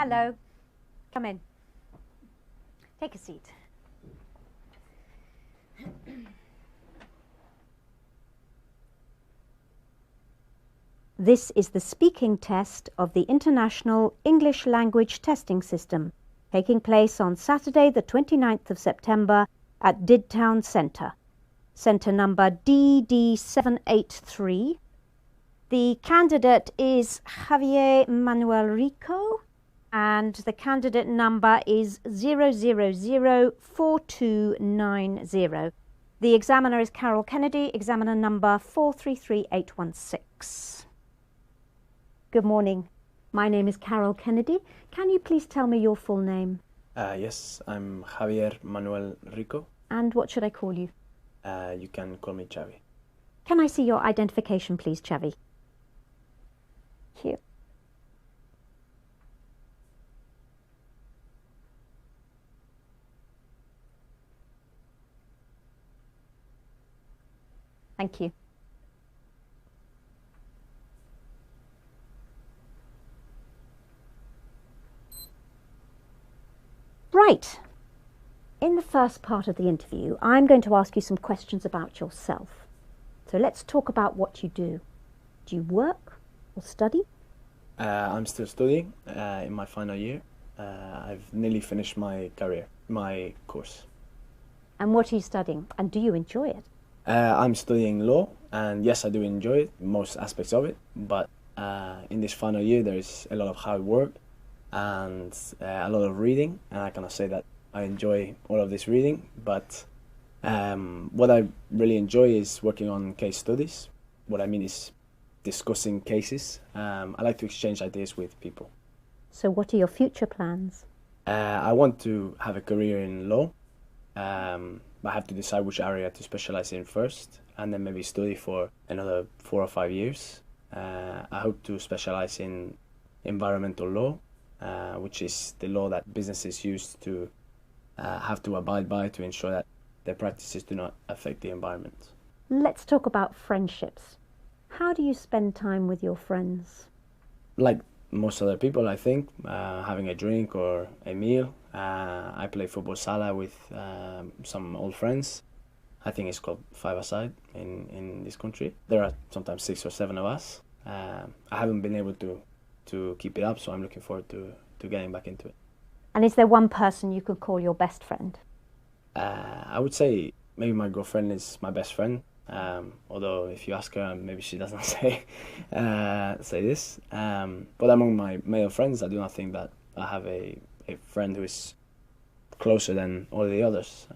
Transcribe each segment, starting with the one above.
Hello. Come in. Take a seat. This is the speaking test of the International English Language Testing System, taking place on Saturday the 29th of September at Didtown Centre. Centre number DD783. The candidate is Javier Manuel Rico, and the candidate number is 0004290. The examiner is Carol Kennedy, examiner number 433816. Good morning. My name is Carol Kennedy. Can you please tell me your full name? Yes, I'm Javier Manuel Rico. And what should I call you? You can call me Xavi. Can I see your identification, please, Xavi? Here. Thank you. Right. In the first part of the interview, I'm going to ask you some questions about yourself. So let's talk about what you do. Do you work or study? I'm still studying in my final year. I've nearly finished my course. And what are you studying? And do you enjoy it? I'm studying law, and yes, I do enjoy it, most aspects of it, but in this final year there is a lot of hard work and a lot of reading, and I cannot say that I enjoy all of this reading, but what I really enjoy is working on case studies. What I mean is discussing cases. I like to exchange ideas with people. So what are your future plans? I want to have a career in law. I have to decide which area to specialize in first, and then maybe study for another 4 or 5 years. I hope to specialize in environmental law, which is the law that businesses use to have to abide by to ensure that their practices do not affect the environment. Let's talk about friendships. How do you spend time with your friends? Like most other people, I think, having a drink or a meal. I play football sala with some old friends. I think it's called five-a-side in this country. There are sometimes 6 or 7 of us. I haven't been able to keep it up, so I'm looking forward to getting back into it. And is there one person you could call your best friend? I would say maybe my girlfriend is my best friend. Although if you ask her, maybe she doesn't say this. But among my male friends, I do not think that I have a friend who is closer than all the others.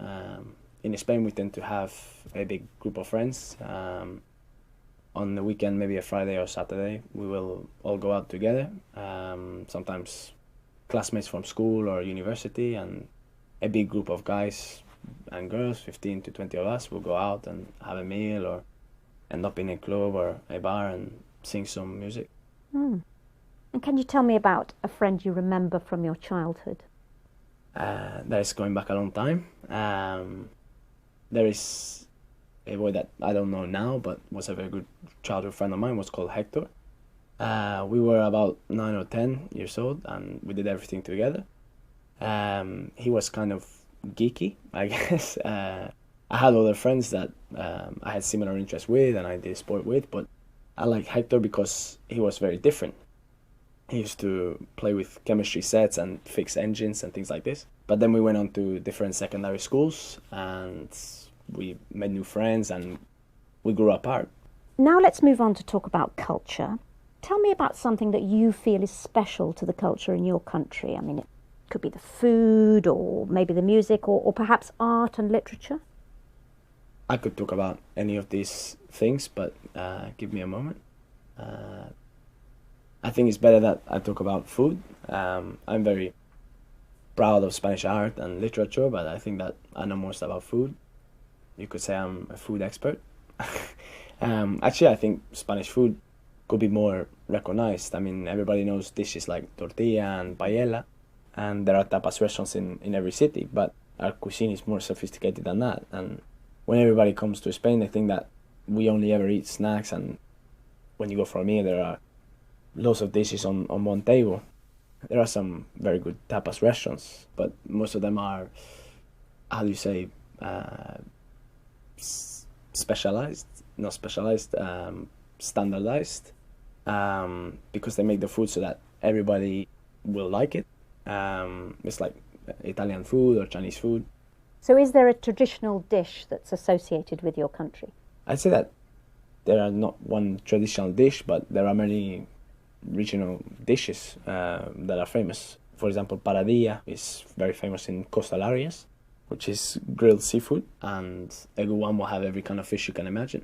In Spain, we tend to have a big group of friends. On the weekend, maybe a Friday or Saturday, we will all go out together. Sometimes classmates from school or university, and a big group of guys and girls, 15 to 20 of us, will go out and have a meal or end up in a club or a bar and sing some music. And can you tell me about a friend you remember from your childhood? That is going back a long time. There is a boy that I don't know now, but was a very good childhood friend of mine, was called Hector. We were about 9 or 10 years old, and we did everything together. He was kind of geeky, I guess. I had other friends that I had similar interests with and I did sport with, but I like Hector because he was very different. He used to play with chemistry sets and fix engines and things like this. But then we went on to different secondary schools and we made new friends and we grew apart. Now let's move on to talk about culture. Tell me about something that you feel is special to the culture in your country. I mean, it could be the food or maybe the music or perhaps art and literature. I could talk about any of these things, but give me a moment. I think it's better that I talk about food. I'm very proud of Spanish art and literature, but I think that I know most about food. You could say I'm a food expert. Actually, I think Spanish food could be more recognized. I mean, everybody knows dishes like tortilla and paella, and there are tapas restaurants in every city, but our cuisine is more sophisticated than that. And when everybody comes to Spain, they think that we only ever eat snacks, and when you go for a meal, there are lots of dishes on one table. There are some very good tapas restaurants, but most of them are, how do you say, specialized, not specialized, standardized, because they make the food so that everybody will like it. It's like Italian food or Chinese food. So is there a traditional dish that's associated with your country? I'd say that there are not one traditional dish, but there are many regional dishes that are famous. For example, paradilla is very famous in coastal areas, which is grilled seafood, and a good one will have every kind of fish you can imagine.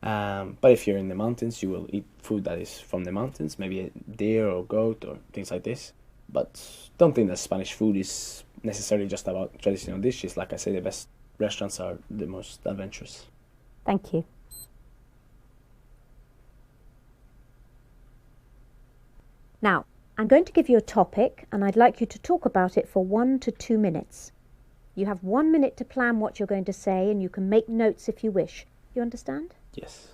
But if you're in the mountains, you will eat food that is from the mountains, maybe a deer or goat or things like this. But don't think that Spanish food is necessarily just about traditional dishes. Like I say, the best restaurants are the most adventurous. Thank you. Now, I'm going to give you a topic and I'd like you to talk about it for 1 to 2 minutes. You have 1 minute to plan what you're going to say and you can make notes if you wish. You understand? Yes.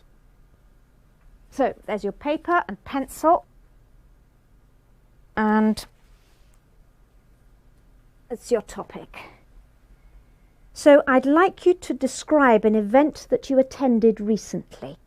So, there's your paper and pencil. And it's your topic. So, I'd like you to describe an event that you attended recently.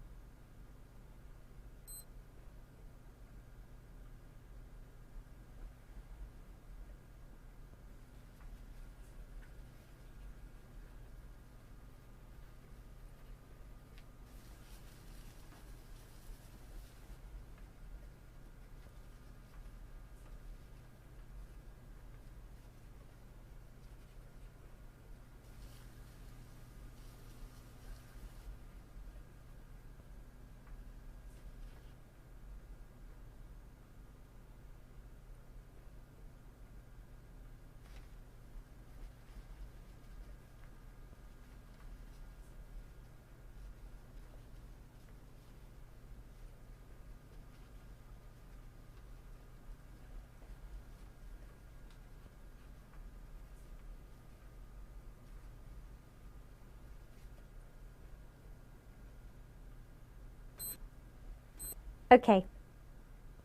Okay.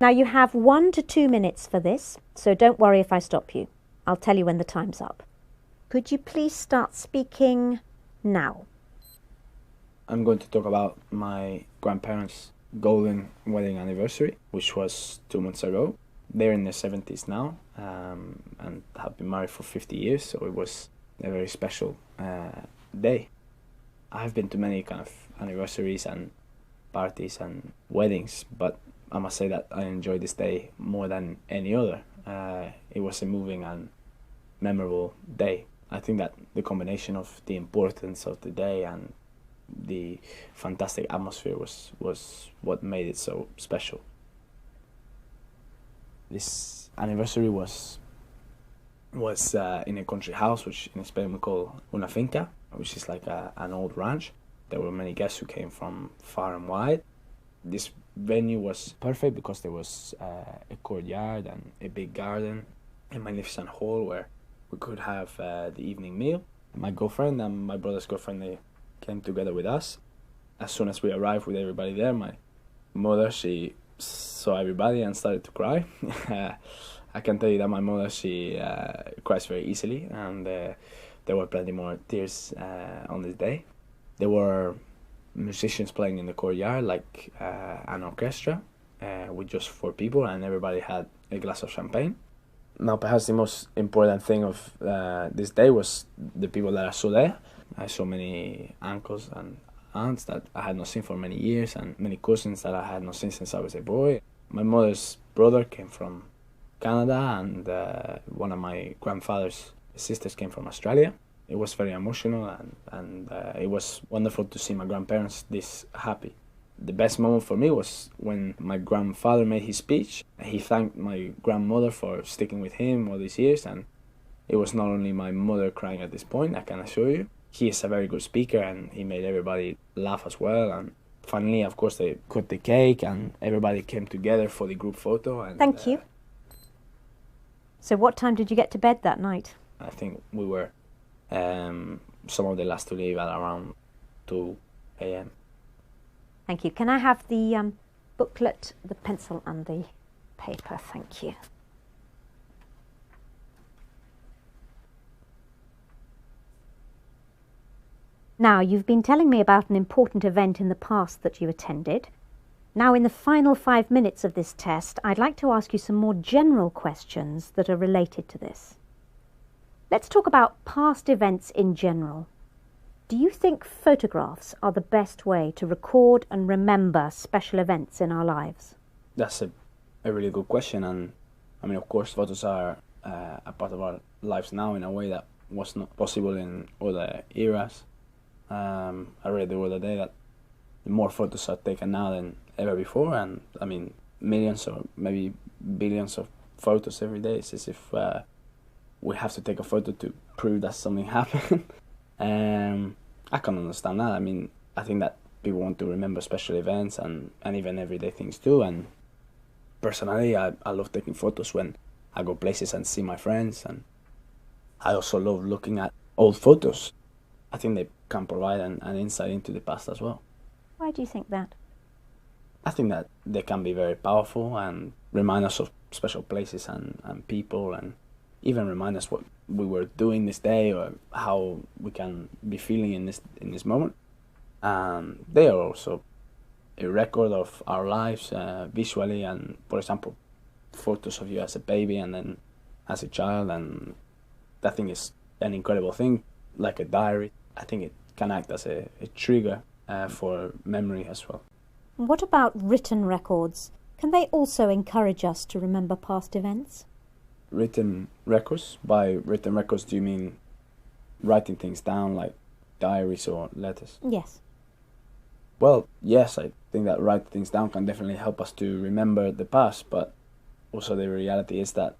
Now you have 1 to 2 minutes for this, so don't worry if I stop you. I'll tell you when the time's up. Could you please start speaking now? I'm going to talk about my grandparents' golden wedding anniversary, which was 2 months ago. They're in their 70s now and have been married for 50 years, so it was a very special day. I've been to many kind of anniversaries and parties and weddings, but I must say that I enjoyed this day more than any other. It was a moving and memorable day. I think that the combination of the importance of the day and the fantastic atmosphere was what made it so special. This anniversary was in a country house, which in Spain we call una finca, which is like an old ranch. There were many guests who came from far and wide. This venue was perfect because there was a courtyard and a big garden, a magnificent hall where we could have the evening meal. My girlfriend and my brother's girlfriend, they came together with us. As soon as we arrived with everybody there, my mother, she saw everybody and started to cry. I can tell you that my mother, she cries very easily, and there were plenty more tears on this day. There were musicians playing in the courtyard, like an orchestra with just 4 people, and everybody had a glass of champagne. Now, perhaps the most important thing of this day was the people that I saw there. I saw many uncles and aunts that I had not seen for many years, and many cousins that I had not seen since I was a boy. My mother's brother came from Canada, and one of my grandfather's sisters came from Australia. It was very emotional, and it was wonderful to see my grandparents this happy. The best moment for me was when my grandfather made his speech. He thanked my grandmother for sticking with him all these years, and it was not only my mother crying at this point, I can assure you. He is a very good speaker, and he made everybody laugh as well. And finally, of course, they cut the cake, and everybody came together for the group photo. And Thank you. So what time did you get to bed that night? I think we were some of the last to leave at around 2 a.m. Thank you. Can I have the booklet, the pencil and the paper? Thank you. Now, you've been telling me about an important event in the past that you attended. Now, in the final 5 minutes of this test, I'd like to ask you some more general questions that are related to this. Let's talk about past events in general. Do you think photographs are the best way to record and remember special events in our lives? That's a really good question, and I mean, of course, photos are a part of our lives now in a way that was not possible in other eras. I read the other day that more photos are taken now than ever before, and I mean, millions or maybe billions of photos every day. It's as if we have to take a photo to prove that something happened. I can understand that. I mean, I think that people want to remember special events and even everyday things too. And personally, I love taking photos when I go places and see my friends. And I also love looking at old photos. I think they can provide an insight into the past as well. Why do you think that? I think that they can be very powerful and remind us of special places and people, and even remind us what we were doing this day or how we can be feeling in this moment. They are also a record of our lives visually, and for example, photos of you as a baby and then as a child, and that thing is an incredible thing, like a diary. I think it can act as a trigger for memory as well. What about written records? Can they also encourage us to remember past events? Written records? By written records, do you mean writing things down like diaries or letters? Yes. Well, yes, I think that writing things down can definitely help us to remember the past, but also the reality is that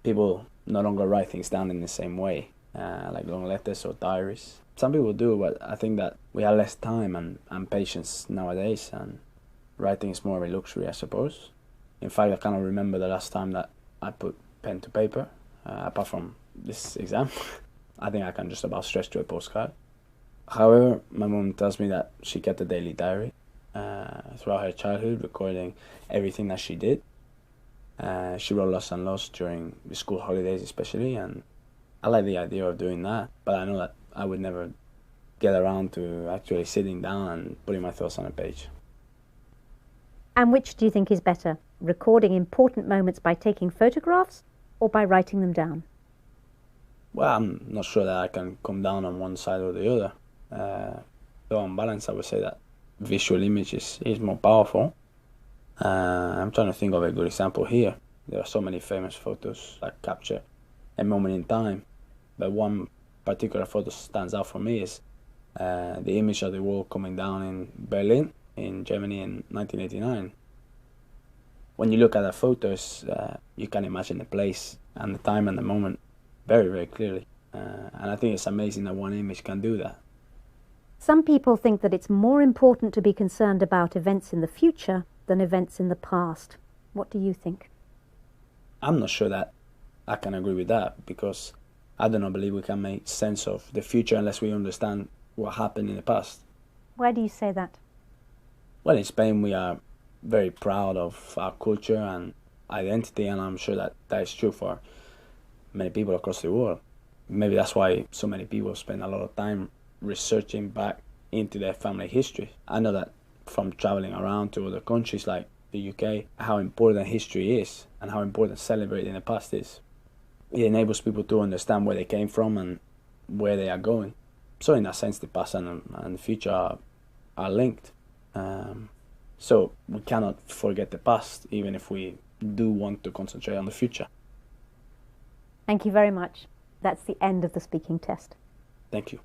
people no longer write things down in the same way, like long letters or diaries. Some people do, but I think that we have less time and patience nowadays, and writing is more of a luxury, I suppose. In fact, I cannot remember the last time that I put pen to paper, apart from this exam. I think I can just about stretch to a postcard. However, my mom tells me that she kept a daily diary throughout her childhood, recording everything that she did. She wrote lots and lots during the school holidays especially, and I like the idea of doing that, but I know that I would never get around to actually sitting down and putting my thoughts on a page. And which do you think is better, recording important moments by taking photographs or by writing them down? Well, I'm not sure that I can come down on one side or the other. Though on balance, I would say that visual image is more powerful. I'm trying to think of a good example here. There are so many famous photos that capture a moment in time, but one particular photo stands out for me is the image of the wall coming down in Berlin, in Germany in 1989. When you look at the photos, you can imagine the place and the time and the moment very, very clearly. And I think it's amazing that one image can do that. Some people think that it's more important to be concerned about events in the future than events in the past. What do you think? I'm not sure that I can agree with that, because I do not believe we can make sense of the future unless we understand what happened in the past. Why do you say that? Well, in Spain we are very proud of our culture and identity, and I'm sure that that is true for many people across the world. Maybe that's why so many people spend a lot of time researching back into their family history. I know that from traveling around to other countries like the UK, how important history is and how important celebrating the past is. It enables people to understand where they came from and where they are going. So in that sense, the past and the future are linked. So we cannot forget the past, even if we do want to concentrate on the future. Thank you very much. That's the end of the speaking test. Thank you.